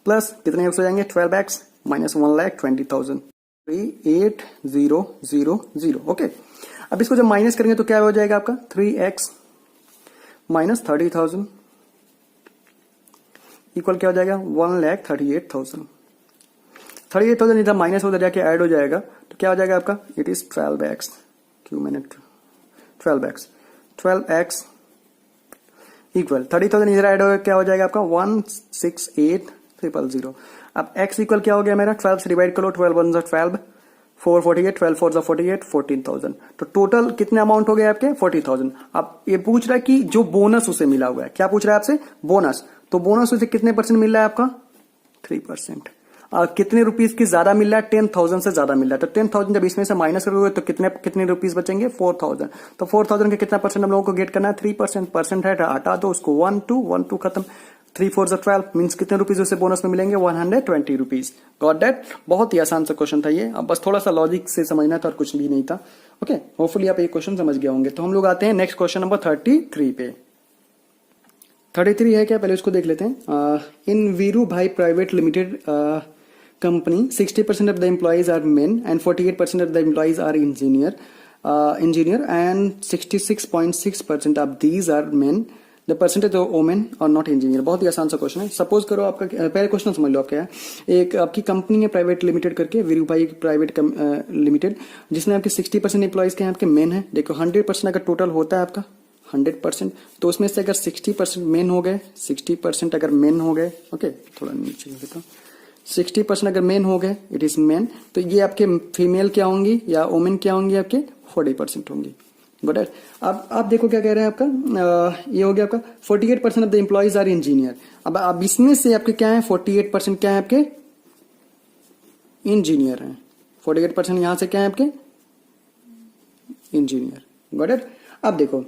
प्लस कितने एक्स हो जाएंगे 12x माइनस 1,20,000, 38,000। ओके, अब इसको जब माइनस करेंगे तो क्या हो जाएगा आपका 3x माइनस 30,000 इक्वल क्या हो जाएगा 1,38,000। 38,000 इधर माइनस उधर जाके ऐड हो जाएगा तो क्या हो जाएगा आपका, इट इज 12x, क्यों मैंने 12x इक्वल 30,000 इधर ऐड हो क्या हो जाएगा आपका 168,000। अब x इक्वल क्या हो गया मेरा 12 से डिवाइड करो, 12 1 12, 4 48, 12 4 48, 14,000। तो टोटल कितने अमाउंट हो गए आपके 40,000। अब ये पूछ रहा है कि जो बोनस उसे मिला हुआ है, क्या पूछ रहा है आपसे बोनस, तो बोनस उसे कितने परसेंट मिल रहा है आपका 3%। कितने रुपीज की ज्यादा मिल रहा है 10,000 से ज्यादा मिल रहा है, तो 10,000 जब इसमें से माइनस करोगे तो कितने रुपीज बचेंगे 4,000। तो 4,000 के कितना परसेंट हम लोगों को गेट करना है 3%। परसेंट है हटा दो उसको, 1 2 खत्म, 3 4 12 मीन्स कितने रुपीज उसे बोनस में मिलेंगे 120 रुपीज। गॉट दैट, बहुत ही आसान सा क्वेश्चन था ये, अब बस थोड़ा सा लॉजिक से समझना था और कुछ भी नहीं था। ओके, होपफुली आप ये क्वेश्चन समझ गए होंगे। तो हम लोग आते हैं नेक्स्ट क्वेश्चन नंबर 33 पे। 33 है क्या, पहले उसको देख लेते हैं। इन वीरू भाई private limited company 60% of the employees are men and 48% of the employees are engineer and 66.6% of these are men, the percentage of women are not engineer। बहुत ही आसान सा क्वेश्चन है। सपोज करो आपका पहले क्वेश्चन समझ लो, आप क्या है, एक आपकी कंपनी है प्राइवेट लिमिटेड करके, वीरू भाई प्राइवेट लिमिटेड, जिसमें आपके 60% एम्प्लॉइज के आपके मेन है। देखो 100% अगर टोटल होता है आपका 100%, तो उसमें से अगर 60% मेन हो गए, 60% अगर मेन हो गए, ओके थोड़ा नीचे देखो, 60% अगर मेन हो गए इट इज मेन, तो ये आपके फीमेल क्या होंगी या वोमेन क्या होंगी आपके 40% होंगी। गुड। अब आप देखो क्या कह रहे हैं आपका, ये हो गया आपका 48% of the employees are engineer. अब इसमें से आपके क्या है 48% क्या है आपके इंजीनियर हैं, 48% यहां से क्या है आपके इंजीनियर। Got it. अब देखो,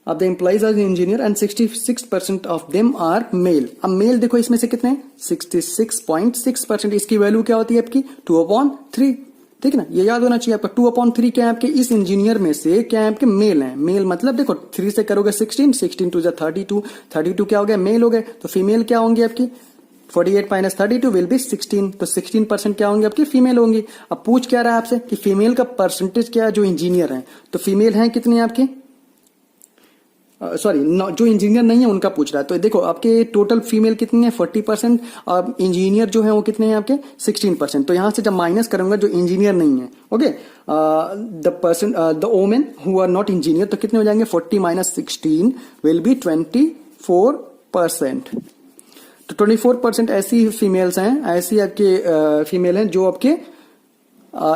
अब the employees are engineer and 66% of them are male. अब मेल देखो इसमें से कितने 66.6%, इसकी वैल्यू क्या होती है आपकी 2/3। ठीक है ना, ये याद होना चाहिए आपका। 2/3 क्या है आपके इस इंजीनियर में से क्या है आपके मेल हैं। मेल मतलब देखो 3 से करोगे 16, 16 2 32, 32 क्या हो गया मेल हो गए, तो फीमेल क्या होंगी आपकी 48 माइनस 32 विल बी 16, तो 16% क्या होंगे आपकी फीमेल होंगी। अब पूछ क्या रहा है आपसे कि फीमेल का परसेंटेज क्या है जो इंजीनियर है, तो फीमेल है कितनी आपकी सॉरी जो इंजीनियर नहीं है उनका पूछ रहा है। तो देखो आपके टोटल फीमेल कितनी है 40% और इंजीनियर जो है वो कितने हैं आपके 16%। तो यहां से जब माइनस करूंगा जो इंजीनियर नहीं है, okay the women who are not engineer, तो कितने हो जाएंगे 40 माइनस 16 विल बी 24%। तो 24% ऐसी फीमेल्स हैं, ऐसी आपके फीमेल हैं जो आपके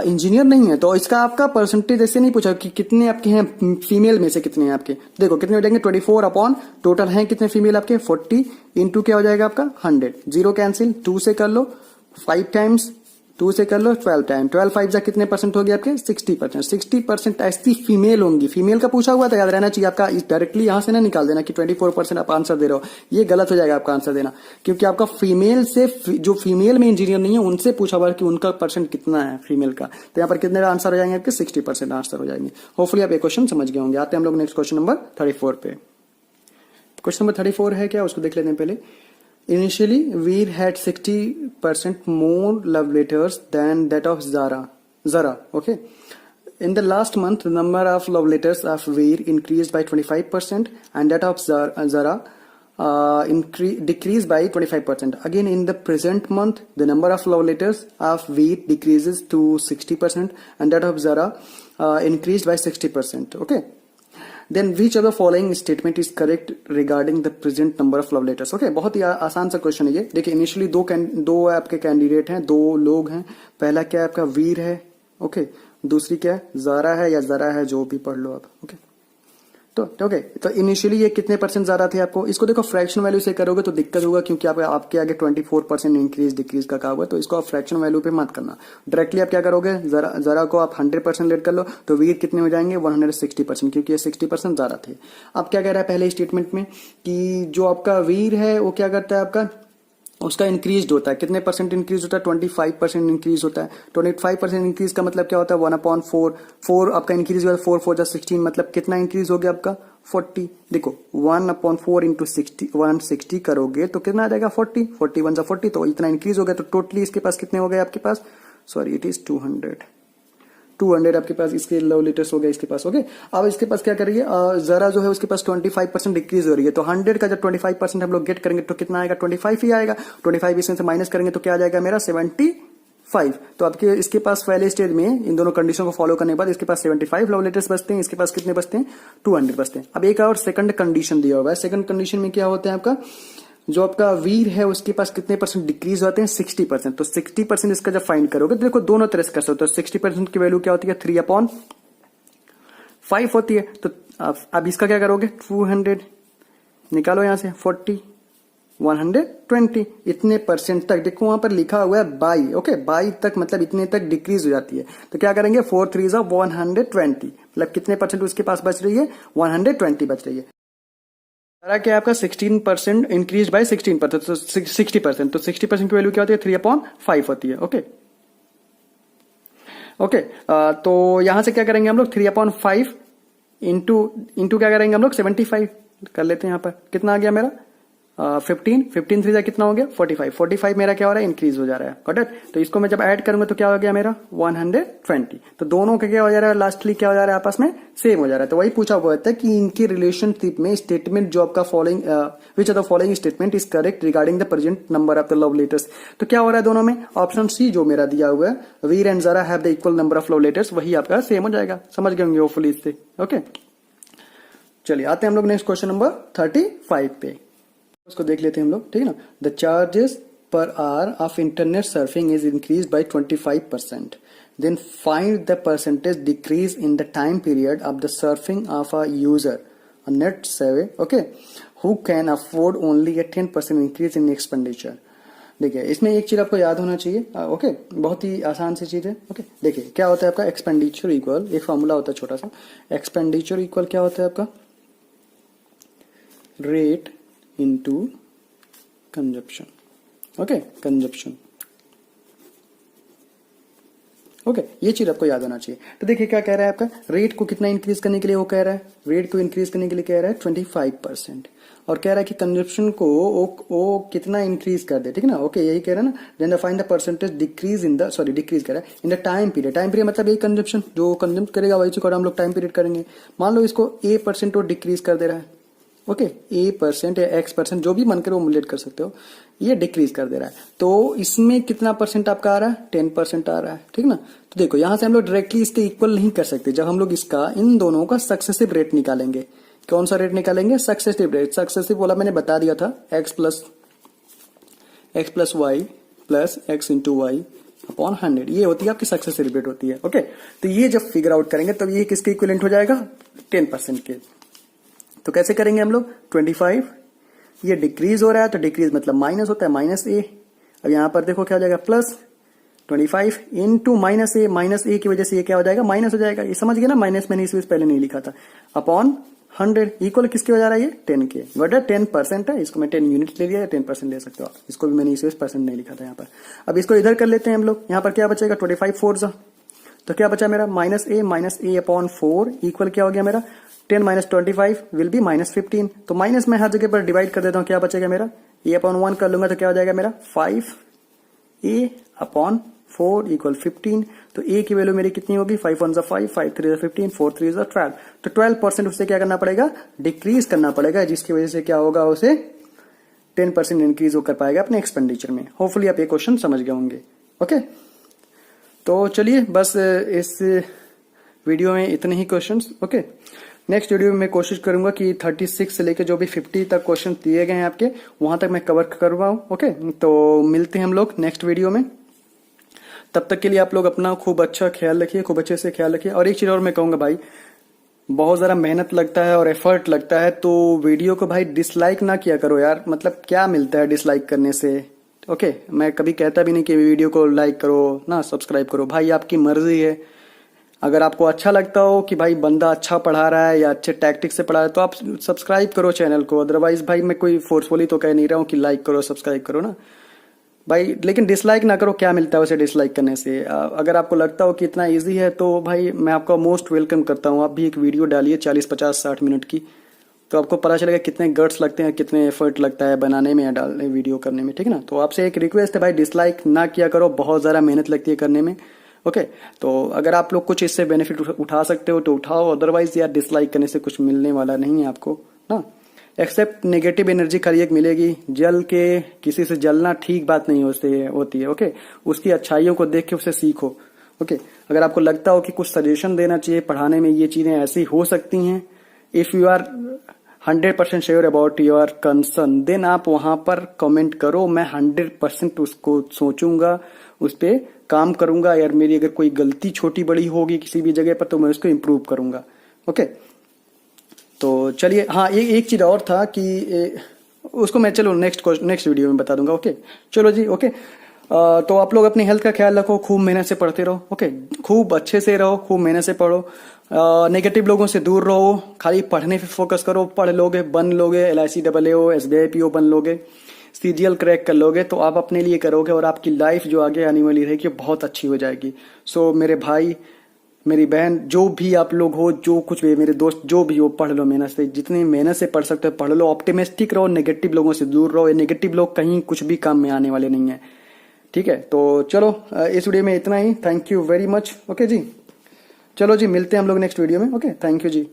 इंजीनियर नहीं है। तो इसका आपका परसेंटेज ऐसे नहीं पूछा कि कितने आपके हैं फीमेल में से कितने हैं आपके, देखो कितने हो जाएंगे 24 अपॉन टोटल हैं कितने फीमेल आपके 40 इंटू क्या हो जाएगा आपका 100, जीरो कैंसिल, 2 से कर लो 5 टाइम्स, 2 से कर लो 12 टाइम, 12 5 जा कितने परसेंट हो गया आपके 60%। 60% ऐसी फीमेल होंगी। फीमेल का पूछा हुआ था, याद रहना चाहिए आपका, डायरेक्टली यहां से ना निकाल देना कि 24% आप आंसर दे रहे हो, ये गलत हो जाएगा आपका आंसर देना, क्योंकि आपका फीमेल से जो फीमेल में इंजीनियर नहीं है उनसे पूछा हुआ कि उनका परसेंट कितना है फीमेल का, तो यहाँ पर कितने आंसर हो जाएंगे आपके 60% आंसर हो जाएंगे। होपफुली आप ये क्वेश्चन समझ गए होंगे। आते हैं हम लोग नेक्स्ट क्वेश्चन नंबर 34 पे। क्वेश्चन नंबर 34 है क्या, उसको देख लेते हैं पहले। Initially, Veer had 60% more love letters than that of Zara. Okay. In the last month, the number of love letters of Veer increased by 25% and that of Zara decreased by 25%. Again, in the present month, the number of love letters of Veer decreases to 60% and that of Zara increased by 60%. Okay. Then which of the following statement is correct regarding the present number of love letters? Okay, बहुत ही आसान सा question है ये। देखिए initially दो आपके candidate हैं, 2 लोग हैं। पहला क्या है आपका वीर है, ओके, दूसरी क्या है जारा है या जरा है, जो भी पढ़ लो आप, ओके। तो इनिशियली ये कितने परसेंट ज्यादा थे आपको, इसको देखो फ्रैक्शन वैल्यू से करोगे तो दिक्कत होगा, क्योंकि आपके आगे 24% इंक्रीज डिक्रीज का कहा हुआ है, तो इसको आप फ्रैक्शन वैल्यू पे मत करना। डायरेक्टली आप क्या करोगे, जरा को आप 100% लेट कर लो, तो वीर कितने हो जाएंगे 160%, क्योंकि ये 60% ज्यादा थे। अब क्या कह रहा है पहले स्टेटमेंट में कि जो आपका वीर है वो क्या करता है आपका, उसका इंक्रीज होता है, कितने परसेंट इंक्रीज होता है 25% इंक्रीज होता है। 25% इंक्रीज का मतलब क्या होता है 1/4, 4 आपका इंक्रीज हुआ 4 4 16, मतलब कितना इंक्रीज हो गया आपका 40। देखो 1/4 इंटू 160 करोगे तो कितना आ जाएगा 40, 40 1 40, तो इतना इंक्रीज हो गया। तो टोटली इसके पास कितने हो गए आपके पास, सॉरी इट इज 200 आपके पास इसके लव लेटर्स हो गए इसके पास। ओके, अब इसके पास क्या करिए, जरा जो है उसके पास 25% डिक्रीज हो रही है। तो 100 का जब 25% हम लोग गेट करेंगे तो कितना आएगा, 25 ही आएगा। 25 इसमें से माइनस करेंगे तो क्या आ जाएगा मेरा 75। तो आपके इसके पास पहले स्टेज में इन दोनों कंडीशन को फॉलो करने के बाद इसके पास 75 लव लेटर्स बचते हैं, इसके पास कितने बचते हैं 200 बचते हैं। अब एक और सेकंड कंडीशन दिया हुआ है। सेकंड कंडीशन में क्या होता है आपका, जो आपका वीर है उसके पास कितने परसेंट डिक्रीज होते हैं 60%। तो 60% इसका जब फाइंड करोगे तो देखो दोनों तरह से कर सकते हो। 60% की वैल्यू क्या होती है 3/5 होती है। तो अब इसका क्या करोगे 200 निकालो यहां से 40 120 इतने परसेंट तक, देखो वहां पर लिखा हुआ है बाई। ओके, बाई तक मतलब इतने तक डिक्रीज हो जाती है। तो क्या करेंगे 4 3 120, मतलब कितने परसेंट उसके पास बच रही है 120 बच रही है। क्या आपका 16% इंक्रीज बाय 16%, तो 60%। तो 60% की वैल्यू क्या होती है 3/5 होती है। ओके ओके, तो यहां से क्या करेंगे हम लोग 3/5 इंटू क्या करेंगे हम लोग 75 कर लेते हैं। यहां पर कितना आ गया मेरा 15 3 कितना हो गया 45 मेरा क्या हो रहा है इंक्रीज हो जा रहा है। Got it. तो इसको मैं जब ऐड करूंगा तो क्या हो गया मेरा 120। तो दोनों का क्या हो जा रहा है लास्टली क्या हो जा रहा है आपस में सेम हो जा रहा है। तो वही पूछा हुआ था कि इनकी रिलेशनशिप में स्टेटमेंट जो आपका following which of the following statement is correct regarding the present number of the love letters. तो क्या हो रहा है दोनों में, ऑप्शन सी जो मेरा दिया हुआ है वीर एंड जरा have the equal number of love letters, वही आपका सेम हो जाएगा। समझ गए होंगे होपफुली इससे। ओके, चलिए आते हैं हम लोग नेक्स्ट क्वेश्चन नंबर 35 पे। उसको देख लेते हैं हम लोग, ठीक है ना। The charges per hour of internet surfing is increase by 25%, then find the percentage decrease in the time period of the surfing of a user a net survey, okay, who can afford only a 10% increase in expenditure. देखिए इसमें एक चीज आपको याद होना चाहिए। Okay, बहुत ही आसान सी चीज है। ओके, देखिए क्या होता है आपका एक्सपेंडिचर इक्वल, एक फॉर्मूला होता है छोटा सा, एक्सपेंडिचर इक्वल क्या होता है आपका rate into consumption. Okay, consumption. Okay, ये चीज आपको याद होना चाहिए। तो देखिए क्या कह रहा है आपका रेट को कितना इंक्रीज करने के लिए, वो कह रहा है रेट को इंक्रीज करने के लिए कह रहा है 25%, और कह रहा है कि कंजप्शन को वो कितना इंक्रीज कर दे, ठीक है ना। ओके, यही कह रहा है ना। Then find the percentage decrease in the, sorry decrease कर रहा है in the time period. Time period मतलब यही कंजप्शन जो कंज्यूम करेगा वही चीज हम लोग टाइम पीरियड करेंगे। मान लो इसको A% वो डिक्रीज कर दे रहा है। ओके, A% या X% जो भी मन करे वो मुलेट कर सकते हो, ये डिक्रीज कर दे रहा है। तो इसमें कितना परसेंट आपका आ रहा है 10% आ रहा है, ठीक ना। तो देखो यहां से हम लोग डायरेक्टली इसके इक्वल नहीं कर सकते। जब हम लोग इसका इन दोनों का सक्सेसिव रेट निकालेंगे, कौन सा रेट निकालेंगे सक्सेसिव रेट। सक्सेसिव बोला मैंने बता दिया था x plus y plus x into Y upon 100, ये होती है आपकी सक्सेसिव रेट होती है। ओके, तो ये जब फिगर आउट करेंगे तब ये किसके इक्विवेलेंट हो जाएगा 10% के। तो कैसे करेंगे हम लोग 25, ये डिक्रीज हो रहा है तो डिक्रीज मतलब माइनस होता है -a। अब यहां पर देखो क्या हो जाएगा प्लस 25 इंटू -a, -a की वजह से ये क्या हो जाएगा माइनस हो जाएगा। ये समझ गए ना, माइनस मैंने इस पहले नहीं लिखा था। अपॉन 100 इक्वल किसके हो जा रहा है ये 10 के। बट 10% है, इसको मैं 10 यूनिट ले लिया, 10% ले सकते हो आप। इसको भी मैंने इस परसेंट नहीं लिखा था यहाँ पर। अब इसको इधर कर लेते हैं हम लोग। यहाँ पर क्या बचेगा 25 4 तो क्या बचा मेरा -a अपॉन 4 इक्वल क्या हो गया मेरा 10 माइनस 25 विल बी -15। तो माइनस में हर जगह पर डिवाइड कर देता हूं, क्या बचेगा मेरा a अपॉन 1 कर लूंगा तो क्या हो जाएगा मेरा 5a अपॉन 4 इक्वल 15। तो a की वैल्यू मेरी कितनी होगी 5 1 5 5 3 15 4 3 12। तो 12% उससे क्या करना पड़ेगा डिक्रीज करना पड़ेगा, जिसकी वजह से क्या होगा उसे 10% इंक्रीज कर पाएगा अपने एक्सपेंडिचर में। होपफुली आप ये क्वेश्चन समझ गए होंगे। ओके, तो चलिए बस इस वीडियो में इतने ही क्वेश्चंस। ओके, नेक्स्ट वीडियो में मैं कोशिश करूंगा कि 36 से लेकर जो भी 50 तक क्वेश्चन दिए गए हैं आपके वहां तक मैं कवर करवाऊं। ओके, तो मिलते हैं हम लोग नेक्स्ट वीडियो में। तब तक के लिए आप लोग अपना खूब अच्छा ख्याल रखिए, खूब अच्छे से ख्याल रखिए। और एक चीज और मैं कहूंगा भाई, बहुत ज़्यादा मेहनत लगता है और एफर्ट लगता है, तो वीडियो को भाई डिसलाइक ना किया करो यार। मतलब क्या मिलता है डिसलाइक करने से। ओके, मैं कभी कहता भी नहीं कि वीडियो को लाइक करो ना सब्सक्राइब करो, भाई आपकी मर्जी है। अगर आपको अच्छा लगता हो कि भाई बंदा अच्छा पढ़ा रहा है या अच्छे टैक्टिक से पढ़ा रहा है तो आप सब्सक्राइब करो चैनल को। अदरवाइज भाई मैं कोई फोर्सफुली तो कह नहीं रहा हूँ कि लाइक करो सब्सक्राइब करो ना भाई, लेकिन डिसलाइक ना करो। क्या मिलता है उसे डिसलाइक करने से। अगर आपको लगता हो कि इतना इजी है तो भाई मैं आपका मोस्ट वेलकम करता हूँ। आप भी एक वीडियो डालिए 40 50 60 मिनट की, तो आपको पता चलेगा कितने गट्स लगते हैं, कितने एफर्ट लगता है बनाने में या डालने वीडियो करने में, ठीक है ना। तो आपसे एक रिक्वेस्ट है भाई, डिसलाइक ना किया करो, बहुत ज़्यादा मेहनत लगती है करने में। ओके, तो अगर आप लोग कुछ इससे बेनिफिट उठा सकते हो तो उठाओ, अदरवाइज यार डिसलाइक करने से कुछ मिलने वाला नहीं है आपको ना। एक्सेप्ट नेगेटिव एनर्जी खाली एक मिलेगी, जल के किसी से जलना ठीक बात नहीं होती है। ओके, उसकी अच्छाइयों को देख के उसे सीखो। ओके, अगर आपको लगता हो कि कुछ सजेशन देना चाहिए पढ़ाने में, ये चीजें ऐसी हो सकती हैं, if you are 100% sure about your concern, then आप वहां पर कमेंट करो। मैं 100% उसको सोचूंगा, उस पर काम करूंगा। यार मेरी अगर कोई गलती छोटी बड़ी होगी किसी भी जगह पर तो मैं उसको इम्प्रूव करूंगा। ओके, तो चलिए, हाँ एक चीज और था कि उसको मैं चलो नेक्स्ट वीडियो में बता दूंगा। ओके, चलो जी। ओके, तो आप लोग अपनी हेल्थ का ख्याल रखो, खूब मेहनत से पढ़ते रहो। ओके, खूब अच्छे से रहो, खूब मेहनत से पढ़ो, नेगेटिव लोगों से दूर रहो, खाली पढ़ने पे फोकस करो। पढ़ लोगे, बन लोगे, LIC AAO SBI PO बन लोगे, CGL क्रैक कर लोगे तो आप अपने लिए करोगे और आपकी लाइफ जो आगे आने वाली रहेगी बहुत अच्छी हो जाएगी। सो मेरे भाई, मेरी बहन, जो भी आप लोग हो, जो कुछ भी मेरे दोस्त जो भी हो, पढ़ लो मेहनत से, जितनी मेहनत से पढ़ सकते हो पढ़ लो। ऑप्टिमिस्टिक रहो, नेगेटिव लोगों से दूर रहो। ये नेगेटिव लोग कहीं कुछ भी काम में आने वाले नहीं है, ठीक है। तो चलो इस वीडियो में इतना ही। Thank you very much. Okay जी, चलो जी, मिलते हैं हम लोग नेक्स्ट वीडियो में। Okay, thank you ji.